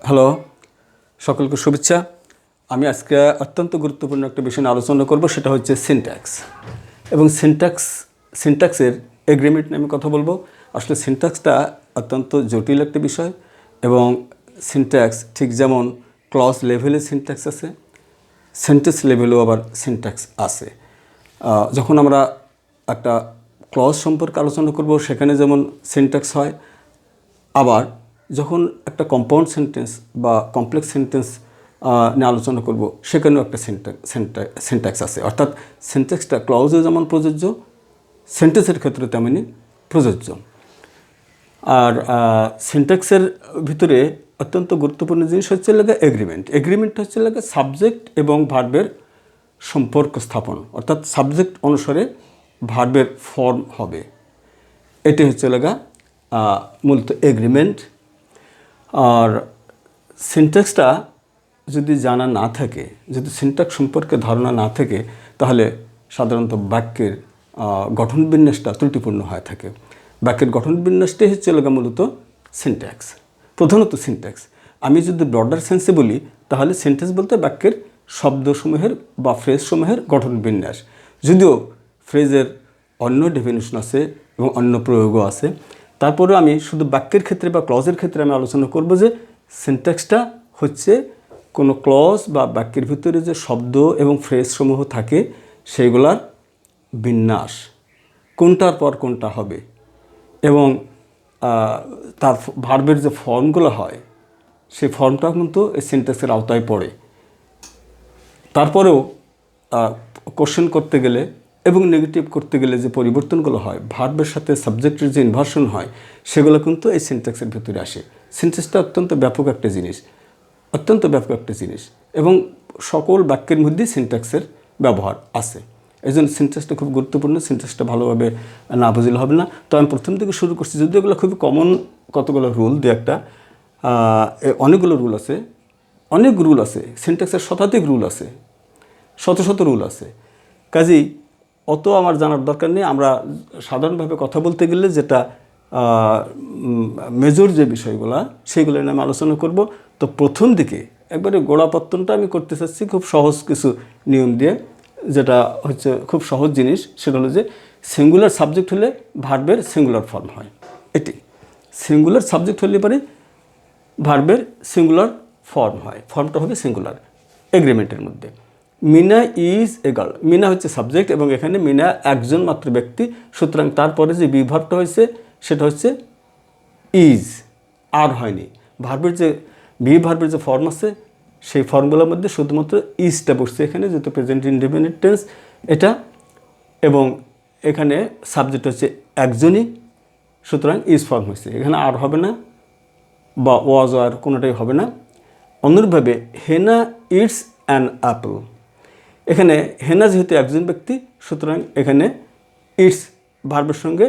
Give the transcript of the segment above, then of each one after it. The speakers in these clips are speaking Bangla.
হ্যালো, সকলকে শুভেচ্ছা। আমি আজকে অত্যন্ত গুরুত্বপূর্ণ একটা বিষয় নিয়ে আলোচনা করব, সেটা হচ্ছে সিনট্যাক্স এবং সিনট্যাক্সের এগ্রিমেন্ট নিয়ে আমি কথা বলবো। আসলে সিনট্যাক্সটা অত্যন্ত জটিল একটা বিষয় এবং সিনট্যাক্স ঠিক যেমন ক্লজ লেভেলে সিনট্যাক্স আছে, সেন্টেন্স লেভেলেও আবার সিনট্যাক্স আছে। যখন আমরা একটা ক্লজ সম্পর্কে আলোচনা করব সেখানে যেমন সিনট্যাক্স হয়, আবার যখন একটা কম্পাউন্ড সেন্টেন্স বা কমপ্লেক্স সেন্টেন্স নিয়ে আলোচনা করব সেখানেও একটা সিনট্যাক্স আছে। অর্থাৎ সিনট্যাক্সটা ক্লজে যেমন প্রযোজ্য, সেন্টেন্সের ক্ষেত্রে তেমনি প্রযোজ্য। আর সিনট্যাক্সের ভিতরে অত্যন্ত গুরুত্বপূর্ণ জিনিস হচ্ছে এগ্রিমেন্ট হচ্ছে সাবজেক্ট এবং ভার্বের সম্পর্ক স্থাপন, অর্থাৎ সাবজেক্ট অনুসারে ভার্বের ফর্ম হবে। এটি হচ্ছে মূলত এগ্রিমেন্ট। আর সিনট্যাক্সটা যদি জানা না থাকে, যদি সিনট্যাক্স সম্পর্কে ধারণা না থাকে, তাহলে সাধারণত বাক্যের গঠনবিন্যাসটা ত্রুটিপূর্ণ হয়ে থাকে। বাক্যের গঠনবিন্যাসটাই হচ্ছে মূলত সিনট্যাক্স, প্রধানত সিনট্যাক্স। আমি যদি ব্রডার সেন্সে বলি তাহলে সিনট্যাক্স বলতে বাক্যের শব্দসমূহের বা ফ্রেজসমূহের গঠনবিন্যাস। যদিও ফ্রেজের অন্য ডেফিনেশন আছে এবং অন্য প্রয়োগও আছে, তারপরেও আমি শুধু বাক্যের ক্ষেত্রে বা ক্লজের ক্ষেত্রে আমি আলোচনা করব যে সিনট্যাক্সটা হচ্ছে কোনো ক্লজ বা বাক্যের ভিতরে যে শব্দ এবং ফ্রেজসমূহ থাকে সেইগুলার বিন্যাস, কোনটার পর কোনটা হবে, এবং তার ভার্বের যে ফর্মগুলো হয় সেই ফর্মটা কিন্তু এই সিনট্যাক্সের আওতায় পড়ে। তারপরেও কোশ্চেন করতে গেলে এবং নেগেটিভ করতে গেলে যে পরিবর্তনগুলো হয়, ভার্বের সাথে সাবজেক্টের যে ইনভার্সন হয়, সেগুলো কিন্তু এই সিনট্যাক্সের ভিতরে আসে। সিনট্যাক্সটা অত্যন্ত ব্যাপক একটা জিনিস এবং সকল বাক্যের মধ্যেই সিনট্যাক্সের ব্যবহার আছে। এই জন্য সিনট্যাক্সটা খুব গুরুত্বপূর্ণ। সিনট্যাক্সটা ভালোভাবে না বুঝলে হবে না। তো আমি প্রথম থেকে শুরু করছি, যদিও এগুলো খুবই কমন কতগুলো রুল, অনেকগুলো রুল আছে। সিনট্যাক্সের শতাধিক রুল আছে, শত রুল আছে। কাজেই অত আমার জানার দরকার নেই। আমরা সাধারণভাবে কথা বলতে গেলে যেটা মেজর যে বিষয়গুলো, সেইগুলো নিয়ে আমি আলোচনা করব। তো প্রথম দিকে একবারে গোড়াপত্তনটা আমি করতে চাচ্ছি খুব সহজ কিছু নিয়ম দিয়ে, যেটা হচ্ছে খুব সহজ জিনিস। সেটা হলো যে সিঙ্গুলার সাবজেক্ট হলে ভার্বের সিঙ্গুলার ফর্ম হয়। এটি সিঙ্গুলার সাবজেক্ট হলে পরে ভার্বের সিঙ্গুলার ফর্ম হয়, ফর্মটা হবে সিঙ্গুলার এগ্রিমেন্টের মধ্যে। Mina is a girl, Mina হচ্ছে সাবজেক্ট এবং এখানে মিনা একজন মাত্র ব্যক্তি, সুতরাং তারপরে যে বিভার্বটা হয়েছে সেটা হচ্ছে ইজ, আর হয়নি। ভার্বের যে ফর্ম আছে সেই ফর্মগুলোর মধ্যে শুধুমাত্র ইজটা বসছে এখানে, যেহেতু প্রেজেন্ট ইনডেফিনিট টেন্স এটা, এবং এখানে সাবজেক্ট হচ্ছে একজনই, সুতরাং ইজ ফর্ম হয়েছে। এখানে আর হবে না বা ওয়াজ আর কোনোটাই হবে না। অনুরূপভাবে হেনা ইটস অ্যান অ্যাপল, এখানে হেনা যেহেতু একজন ব্যক্তি, সুতরাং এখানে ইটস ভার্বের সঙ্গে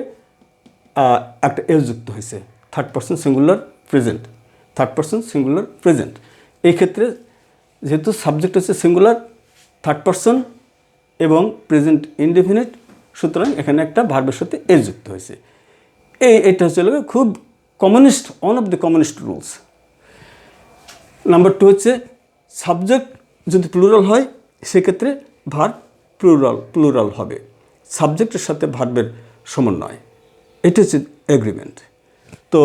একটা এস যুক্ত হয়েছে, থার্ড পারসন সিঙ্গুলার প্রেজেন্ট। এই ক্ষেত্রে যেহেতু সাবজেক্ট হচ্ছে সিঙ্গুলার, থার্ড পারসন এবং প্রেজেন্ট ইনডেফিনিট, সুতরাং এখানে একটা ভার্বের সাথে এস যুক্ত হয়েছে। এটা হচ্ছে খুব one of the commonest rules. Number 2 হচ্ছে সাবজেক্ট যদি প্লুরাল হয় সেক্ষেত্রে ভার্ব প্লুরাল হবে, সাবজেক্টের সাথে ভার্বের সমন্বয়। এটা হচ্ছে এগ্রিমেন্ট। তো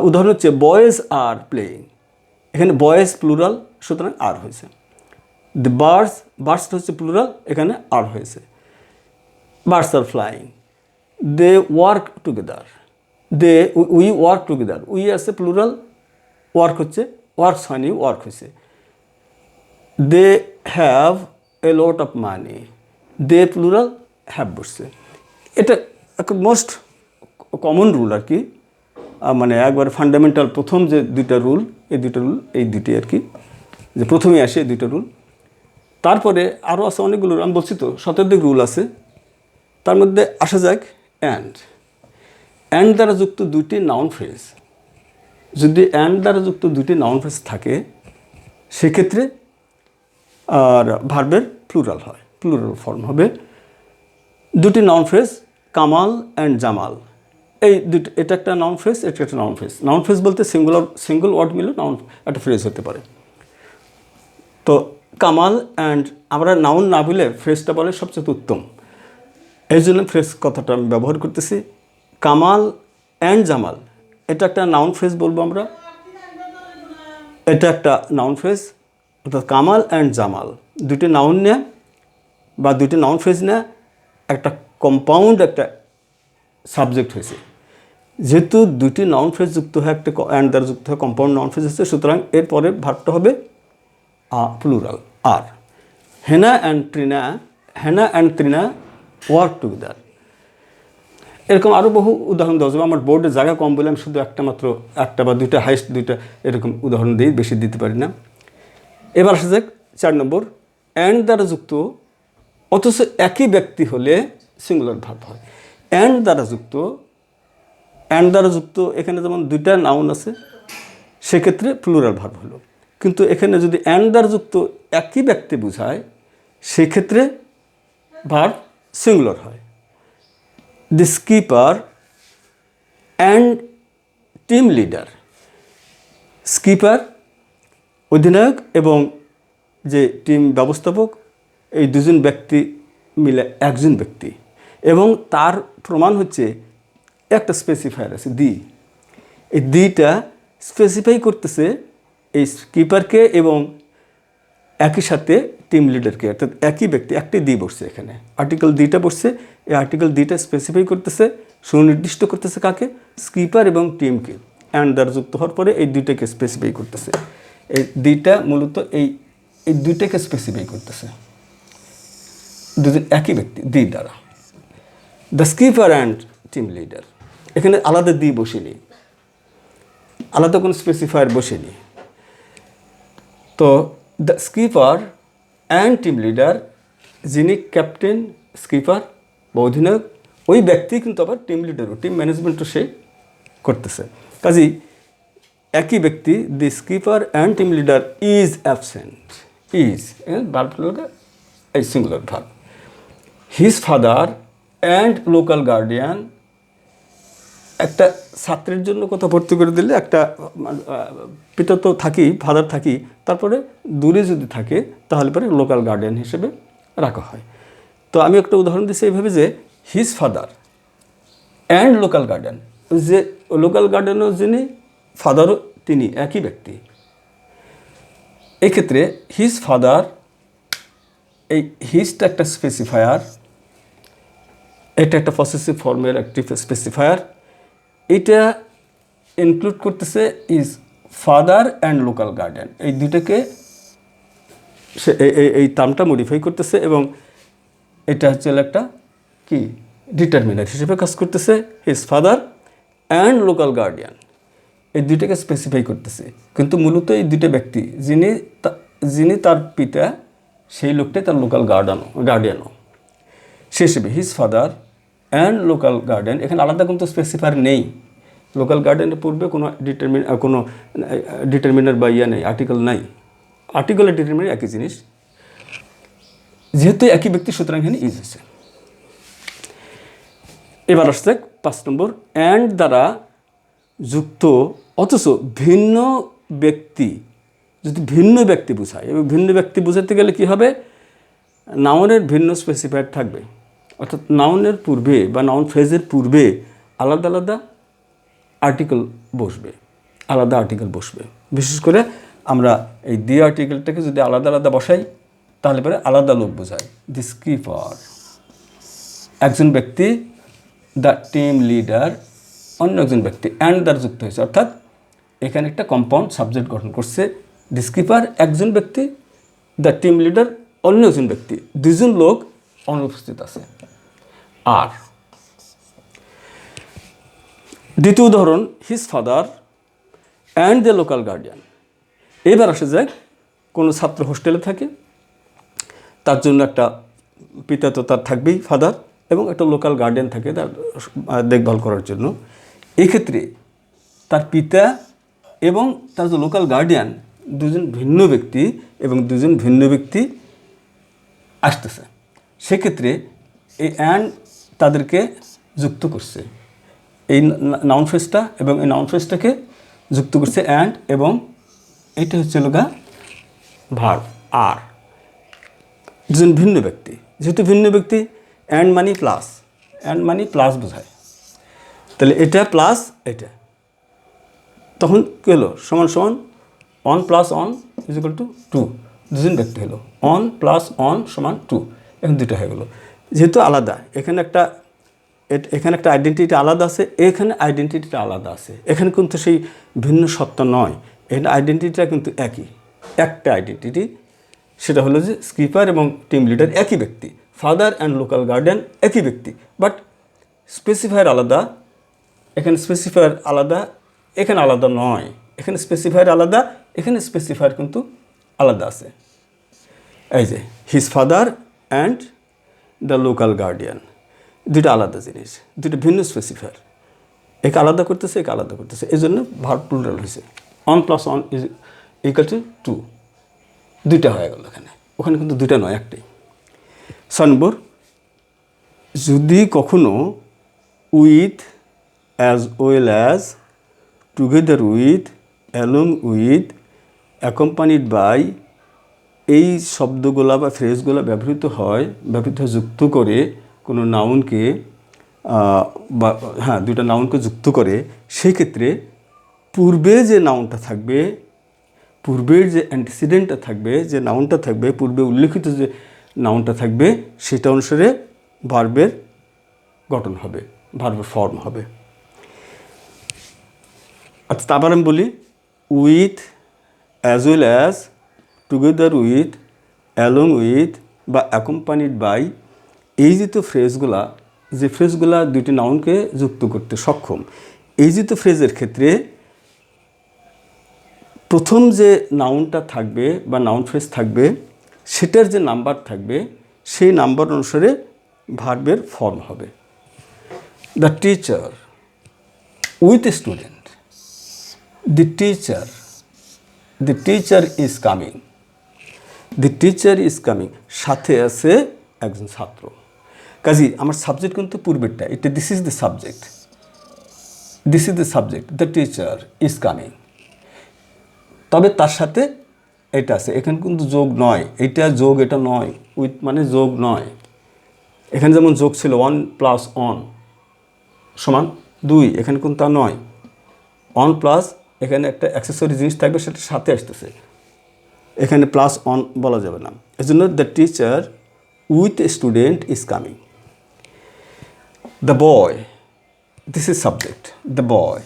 উদাহরণ হচ্ছে বয়েজ আর প্লেয়িং, এখানে বয়েজ প্লুরাল, সুতরাং আর হয়েছে। দ্য বার্ডসটা হচ্ছে প্লুরাল, এখানে আর হয়েছে। বার্ডস আর flying, they work together, we work together, we আছে প্লুরাল, ওয়ার্কস হয়নি, ওয়ার্ক হয়েছে। They have a lot of money, they plural, have বসছে। এটা একটা মোস্ট কমন রুল আর কি, মানে একবার ফান্ডামেন্টাল প্রথম যে দুইটা রুল, এই দুটি আর কি, যে প্রথমেই আসে এই দুইটা রুল। তারপরে আরও আছে অনেকগুলো, আমি বলছি তো শতাধিক রুল আছে। তার মধ্যে আসা যাক অ্যান্ড দ্বারা যুক্ত দুইটি নাউন ফ্রেজ। যদি অ্যান্ড দ্বারা যুক্ত দুইটি নাউন ফ্রেজ থাকে সেক্ষেত্রে আর ভার্বের প্লুরাল ফর্ম হবে। দুটি noun phrase Kamal and Jamal, এই দুটো, এটা একটা নাউন ফ্রেজ, এটা একটা নাউন ফ্রেজ। নাউন ফ্রেজ বলতে সিঙ্গল ওয়ার্ড মিলে নাউন একটা ফ্রেজ হতে পারে। তো কামাল অ্যান্ড, আমরা নাউন না বলে ফ্রেজটা বলে সবচেয়ে উত্তম, এই জন্য ফ্রেজ কথাটা আমি ব্যবহার করতেছি। কামাল অ্যান্ড জামাল, এটা একটা নাউন ফ্রেজ বলবো আমরা, এটা একটা নাউন ফ্রেজ। অর্থাৎ কামাল অ্যান্ড জামাল দুটি নাউন নিয়ে বা দুটি নাউন ফ্রেজ নিয়ে একটা কম্পাউন্ড একটা সাবজেক্ট হয়েছে। যেহেতু দুটি নাউন ফ্রেজ যুক্ত হয়ে একটা অ্যান্ড দ্বারা যুক্ত হয়ে কম্পাউন্ড নাউন ফ্রেজ হচ্ছে, সুতরাং এরপরে ভার্বটা হবে প্লুরাল। আর Hena and Trina work together, এরকম আরও বহু উদাহরণ দেওয়া যাবে। আমার বোর্ডে জায়গা কম বলে আমি শুধু একটা বা দুইটা, হাইস্ট দুইটা এরকম উদাহরণ দিই, বেশি দিতে পারি না। এবার আসা যাক 4 নম্বর, অ্যান্ড দ্বারা যুক্ত অথচ একই ব্যক্তি হলে সিঙ্গুলার ভার্ব হয়। অ্যান্ড দ্বারা যুক্ত এখানে যেমন দুইটা নাউন আছে, সেক্ষেত্রে প্লুরাল ভার্ব হলো। কিন্তু এখানে যদি অ্যান্ড দ্বারা যুক্ত একই ব্যক্তি বোঝায়, সেক্ষেত্রে ভার্ব সিঙ্গুলার হয়। The skipper and team leader, skipper অধিনায়ক এবং যে টিম ব্যবস্থাপক, এই দুজন ব্যক্তি মিলে একজন ব্যক্তি, এবং তার প্রমাণ হচ্ছে একটা স্পেসিফায়ার আছে দি। এই দিটা স্পেসিফাই করতেছে এই স্কিপারকে এবং একই সাথে টিম লিডারকে, অর্থাৎ একই ব্যক্তি, একটি দি বসছে এখানে, আর্টিকেল দিটা বসছে। এই আর্টিকেল দিটা স্পেসিফাই করতেছে, সুনির্দিষ্ট করতেছে কাকে, স্কিপার এবং টিমকে। অ্যান্ড দ্বারা যুক্ত হওয়ার পরে এই দুইটাকে স্পেসিফাই করতেছে। এই দিটা মূলত এই দুইটাকে স্পেসিফাই করতেছে, দুজন একই ব্যক্তি দি দ্বারা। The skipper and team leader, এখানে আলাদা দি বসেনি, আলাদা কোনো স্পেসিফায়ার বসেনি। তো the skipper and team leader, যিনি ক্যাপ্টেন, স্কিপার বা অধিনায়ক, ওই ব্যক্তি কিন্তু আবার টিম লিডারও, টিম ম্যানেজমেন্টও সে করতেছে। কাজেই একই ব্যক্তি, the skipper and team leader is absent, is ভার্বটা এই singular verb. His father and local guardian, একটা ছাত্রের জন্য কোথাও ভর্তি করে দিলে একটা পিতা তো থাকি, ফাদার থাকি, তারপরে দূরে যদি থাকে তাহলে পরে লোকাল গার্ডিয়ান হিসেবে রাখা হয়। তো আমি একটা উদাহরণ দিচ্ছি এইভাবে যে his father and local guardian, যে লোকাল গার্ডিয়ানও যিনি, ফাদারও তিনি, একই ব্যক্তি। এক্ষেত্রে হিজ ফাদার, এই হিজটা একটা স্পেসিফায়ার, এটা একটা পসেসিভ ফর্মের একটি স্পেসিফায়ার। এটা ইনক্লুড করতেছে is father and local guardian, এই দুইটাকে সে এই টার্মটা মডিফাই করতেছে, এবং এটা হচ্ছে একটা কি ডিটারমিনার হিসেবে কাজ করতেছে। His father and local guardian, এই দুইটাকে স্পেসিফাই করতেছে, কিন্তু মূলত এই দুইটা ব্যক্তি, যিনি তার পিতা, সেই লোকটাই তার লোকাল গার্ডিয়ানও। সে হিসেবে his father and local guardian, এখানে আলাদা কিন্তু স্পেসিফায়ার নেই। লোকাল গার্ডিয়ানের পূর্বে কোনো ডিটারমিনার বা নেই, আর্টিকেল নাই। আর্টিকেল আর ডিটারমিনার একই জিনিস, যেহেতু একই ব্যক্তি, সুতরাং এখানে ইজ হয়েছে। এবার আসছে 5 নম্বর, অ্যান্ড দ্বারা যুক্ত অথচ ভিন্ন ব্যক্তি, যদি ভিন্ন ব্যক্তি বোঝায়, এবং ভিন্ন ব্যক্তি বোঝাতে গেলে কি হবে, নাউনের ভিন্ন স্পেসিফায়ার থাকবে, অর্থাৎ নাউনের পূর্বে বা নাউন ফ্রেজের পূর্বে আলাদা আলাদা আর্টিকেল বসবে। বিশেষ করে আমরা এই দি আর্টিকেলটাকে যদি আলাদা আলাদা বসাই, তাহলে পরে আলাদা লোক বোঝায়। দি স্কিপার একজন ব্যক্তি, দ্য টিম লিডার অন্য একজন ব্যক্তি, অ্যান্ড দ্বারা যুক্ত হয়েছে, অর্থাৎ এখানে একটা কম্পাউন্ড সাবজেক্ট গঠন করছে। দি স্কিপার একজন ব্যক্তি, দ্য টিম লিডার অন্য একজন ব্যক্তি, দুজন লোক অনুপস্থিত আছে। আর দ্বিতীয় উদাহরণ, his father and the local guardian. এবার আসা যায়, কোনো ছাত্র হোস্টেলে থাকে, তার জন্য একটা পিতা তো তার থাকবেই, ফাদার, এবং একটা লোকাল গার্ডিয়ান থাকে তার দেখভাল করার জন্য। এক্ষেত্রে তার পিতা এবং তার যে লোকাল গার্ডিয়ান, দুজন ভিন্ন ব্যক্তি, এবং দুজন ভিন্ন ব্যক্তি আসতেছে। সেক্ষেত্রে এই অ্যান্ড তাদেরকে যুক্ত করছে। এই নাউন ফ্রেজটা এবং এই নাউন ফ্রেজটাকে যুক্ত করছে অ্যান্ড, এবং এটা হচ্ছে লগা ভার্ব আর। দুজন ভিন্ন ব্যক্তি, যেহেতু ভিন্ন ব্যক্তি অ্যান্ড মানি প্লাস বোঝায়, তাহলে এটা প্লাস এটা, তখন কী হলো সমান সমান on plus on is equal to 2, দুজন ব্যক্তি হলো, অন প্লাস অন সমান 2, এখন দুটো হয়ে গেলো। যেহেতু আলাদা, এখানে একটা আইডেন্টিটি আলাদা আছে, এখানে আইডেন্টিটিটা আলাদা আছে, এখানে কিন্তু সেই ভিন্ন সত্তা নয়, এখানে আইডেন্টিটিটা কিন্তু একটা আইডেন্টিটি, সেটা হলো যে স্কিপার এবং টিম লিডার একই ব্যক্তি, ফাদার অ্যান্ড লোকাল গার্ডিয়ান একই ব্যক্তি, বাট স্পেসিফায়ার আলাদা, এখানে স্পেসিফায়ার আলাদা, এখানে আলাদা নয়, এখানে স্পেসিফায়ার আলাদা, এখানে স্পেসিফায়ার কিন্তু আলাদা আছে। এই যে his father and the local guardian, দুইটা আলাদা জিনিস, দুইটা ভিন্ন স্পেসিফায়ার, একে আলাদা করতেছে, একে আলাদা করতেছে, এই জন্য ভার্ব প্লুরাল হয়েছে। On plus on is equal to 2, দুইটা হয়ে গেল এখানে, ওখানে কিন্তু দুইটা নয়, একটাই। 6 নম্বর, যদি কখনো with as well as, together with, along with, accompanied by এই শব্দগুলা বা ফ্রেজগুলো ব্যবহৃত হয় যুক্ত করে কোনো নাউনকে দুইটা নাউনকে যুক্ত করে, সেই ক্ষেত্রে পূর্বে যে নাউনটা থাকবে, পূর্বের যে অ্যান্টিসিডেন্টটা থাকবে, যে নাউনটা থাকবে, পূর্বে উল্লেখিত যে নাউনটা থাকবে, সেটা অনুসারে ভার্বের গঠন হবে, ভার্বের ফর্ম হবে। আচ্ছা, তারপর আমি বলি with, as well as, together with, along with বা অ্যাকম্পানিড বাই, এই যে তো ফ্রেজগুলা, যে ফ্রেজগুলা দুইটি নাউনকে যুক্ত করতে সক্ষম, এই যে তো ফ্রেজের ক্ষেত্রে প্রথম যে নাউনটা থাকবে বা নাউন ফ্রেজ থাকবে, সেটার যে নাম্বার থাকবে, সেই নাম্বার অনুসারে ভার্বের ফর্ম হবে। The teacher with a student, the teacher is coming, the teacher is coming, সাথে আছে একজন ছাত্র। কাজী আমার সাবজেক্ট কিন্তু পূর্বেরটা, এটা this is the subject, the teacher is coming, তবে তার সাথে এটা আছে, এখানে কিন্তু যোগ নয়, এটা যোগ, এটা নয়, উইথ মানে যোগ নয়। এখানে যেমন যোগ ছিল 1 প্লাস অন সমান 2, এখানে কিন্তু তা নয়। অন প্লাস এখানে একটা অ্যাক্সেসরি জিনিস থাকবে, সেটা সাথে আসতেছে, এখানে প্লাস অন বলা যাবে না। এই জন্য the teacher with a student is coming. The boy, this is subject, the boy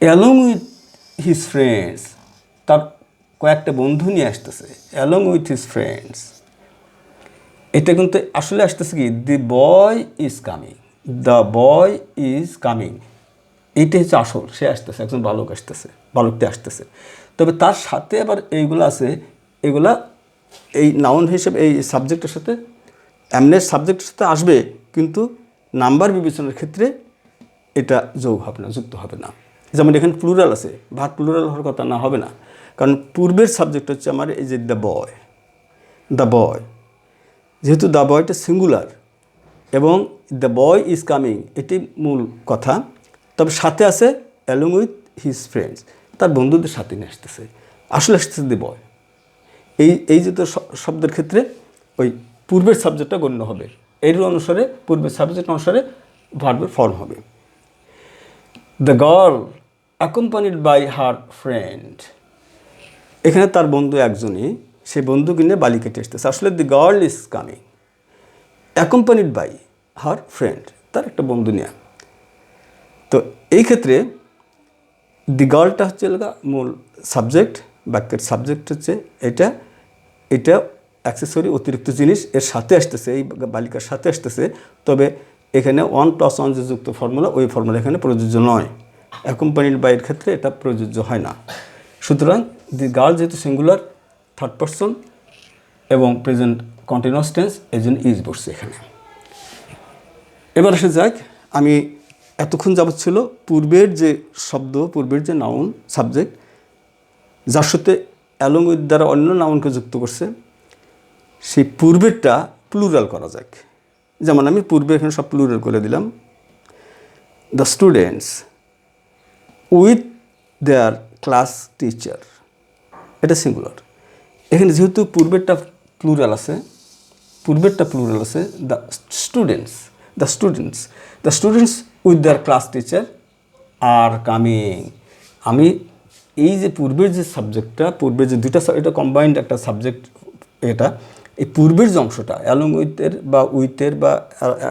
along with his friends, তার কয়েকটা বন্ধু নিয়ে আসতেছে, অ্যালং উইথ হিজ ফ্রেন্ডস, এটা কিন্তু আসলে আসতেছে কি, the boy is coming, the boy is coming, এইটা হচ্ছে আসল, সে আসতেছে, একজন বালক আসতেছে, বালকটি আসতেছে। তবে তার সাথে আবার এইগুলো আছে, এগুলা এই নাউন হিসেবে এই সাবজেক্টের সাথে, এমনের সাবজেক্টের সাথে আসবে, কিন্তু নাম্বার বিবেচনার ক্ষেত্রে এটা যোগ হবে না, যুক্ত হবে না। যেমন এখানে প্লুরাল আছে, ভার্ব প্লুরাল হওয়ার কথা না, হবে না, কারণ পূর্বের সাবজেক্ট হচ্ছে আমার এই যে দ্য বয়, যেহেতু দ্য বয়টা সিঙ্গুলার এবং দ্য বয় ইজ কামিং এটি মূল কথা, তবে সাথে আছে অ্যালং উইথ হিজ ফ্রেন্ডস, তার বন্ধুদের সাথে নিয়ে আসতেছে, আসলে আসতেছে দ্য বয়। এই যে তো শব্দের ক্ষেত্রে ওই পূর্বের সাবজেক্টটা গণ্য হবে, এর অনুসারে পূর্বের সাবজেক্ট অনুসারে ভার্বের ফর্ম হবে। The girl accompanied by her friend, এখানে তার বন্ধু একজনই, সেই বন্ধুকে নিয়ে বালিকাটি আসতেছে, আসলে the girl is coming, accompanied by her friend, তার একটা বন্ধু নিয়ে। তো এই ক্ষেত্রে দি গার্লটা হচ্ছে মূল সাবজেক্ট, বাক্যের সাবজেক্ট হচ্ছে এটা অ্যাক্সেসরি অতিরিক্ত জিনিস এর সাথে আসতেছে, এই বালিকার সাথে আসতেছে, তবে এখানে 1 + 1 যে যুক্ত ফর্মুলা, ওই ফর্মুলা এখানে প্রযোজ্য নয়, অ্যাকম্পানিড বাইয়ের ক্ষেত্রে এটা প্রযোজ্য হয় না। সুতরাং দি গার্ল যেহেতু সিঙ্গুলার, থার্ড পারসন এবং প্রেজেন্ট কন্টিনিউয়াস টেন্স, এই জন্য ইজ বসছে এখানে। এবার আসে যাক, আমি এতক্ষণ যাবৎ ছিল পূর্বের যে শব্দ, পূর্বের যে নাউন সাবজেক্ট, যার সাথে অ্যালং উইথ দ্বারা অন্য নাউনকে যুক্ত করছে, সেই পূর্বেরটা প্লুরাল করা যাক। যেমন আমি পূর্বে এখানে সব প্লুরাল করে দিলাম, the students with their class teacher, এটা সিঙ্গুলার। এখানে যেহেতু পূর্বেরটা প্লুরাল আছে the students with their class teacher are coming. আমি এই যে পূর্বের যে সাবজেক্টটা, পূর্বের যে দুইটা, এটা কম্বাইন্ড একটা সাবজেক্ট, এটা এই পূর্বের যে অংশটা অ্যালং উইথের বা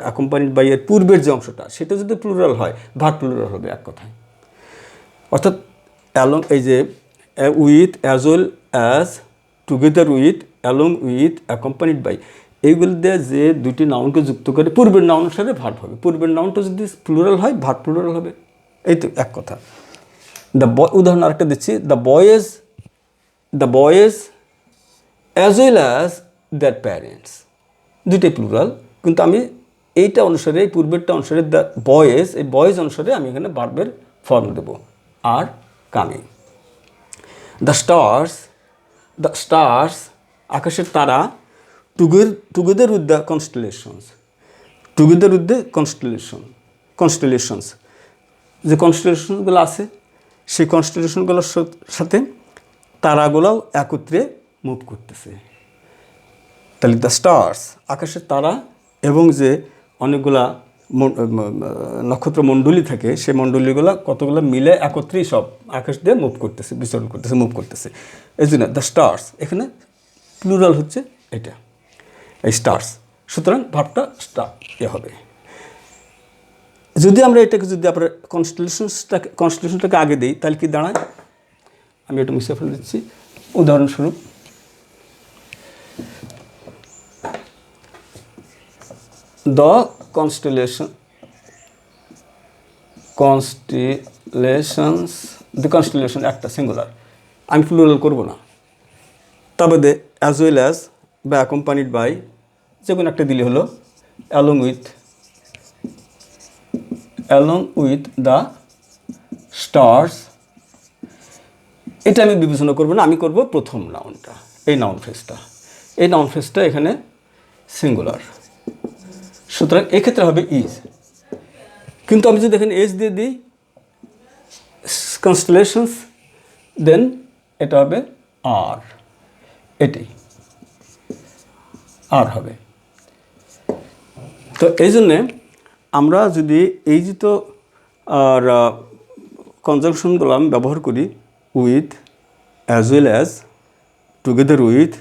অ্যাকম্পানিড বাই এর পূর্বের যে অংশটা, সেটা যদি প্লুরাল হয়, ভার্ব প্লুরাল হবে এক কথায়। অর্থাৎ অ্যালং, এই যে with, as well as, together with, along with, accompanied by, এইগুলো দিয়ে যে দুটি নাউনকে যুক্ত করে পূর্বের নাউন অনুসারে ভার্ব হবে। পূর্বের নাউনটা যদি প্লুরাল হয়, ভার্ব প্লুরাল হবে। এই তো এক কথা। উদাহরণ আরেকটা দিচ্ছি, the boys as well as their parents, দুইটাই প্লুরাল, কিন্তু আমি এইটা অনুসারে, এই পূর্বেরটা অনুসারে, দ্য বয়েজ, এই বয়েজ অনুসারে আমি এখানে ভার্বের ফর্ম দেব, আর কামিং। দ্য স্টার্স, আকাশের তারা, টুগেদার উইথ দ্য কনস্টেলেশনস, যে কনস্টেলেশনগুলো আছে, সেই কনস্টেলেশনগুলোর সাথে তারাগুলোও একত্রে মুভ করতেছে। তাহলে দ্য স্টার্স, আকাশের তারা, এবং যে অনেকগুলা নক্ষত্র মণ্ডলী থাকে, সেই মণ্ডলীগুলো কতগুলো মিলে একত্রেই সব আকাশ দিয়ে বিচরণ করতেছে। এই জন্য দ্য স্টার্স, এখানে প্লুরাল হচ্ছে এটা, এই স্টার্স। সুতরাং ভাবটা হবে। যদি আমরা এটাকে যদি আপনার কনস্টেলেশনটাকে আগে দিই, তাহলে কি দাঁড়ায়? আমি এটা মুছে ফেলে দিচ্ছি। উদাহরণস্বরূপ, দ্য কনস্টেলেশন একটা সিঙ্গুলার, আমি প্লুরাল করব না। তবে অ্যাজ ওয়েল অ্যাজ বা অ্যাকম্পানিড বাই, যে কোনো একটা দিলে হলো, অ্যালং উইথ দ্য স্টার্স, এটা আমি বিবেচনা করব না, আমি করব প্রথম নাউনটা, এই নাউন ফ্রেজটা এখানে সিঙ্গুলার। সুতরাং এক্ষেত্রে হবে ইজ। কিন্তু আমি যদি এখানে এজ দিয়ে দিই কনস্টেলেশনস, দেন এটা হবে আর, এটাই আর হবে। তো এই জন্যে আমরা যদি এই যে তো আর কনজাংশনগুলো আমি ব্যবহার করি, with, as well as, together with,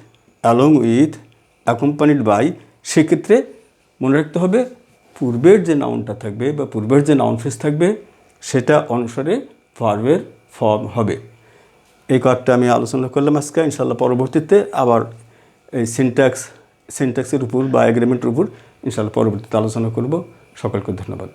along with, accompanied by, সেক্ষেত্রে মনে রাখতে হবে পূর্বের যে নাউনটা থাকবে বা পূর্বের যে নাউন ফ্রেজ থাকবে, সেটা অনুসারে ভার্বের ফর্ম হবে। এই কয়েকটা আমি আলোচনা করলাম আজকে। ইনশাআল্লাহ পরবর্তীতে আবার এই সিনট্যাক্সের উপর বা এগ্রিমেন্টের উপর ইনশাআল্লাহ পরবর্তীতে আলোচনা করব। সকলকে ধন্যবাদ।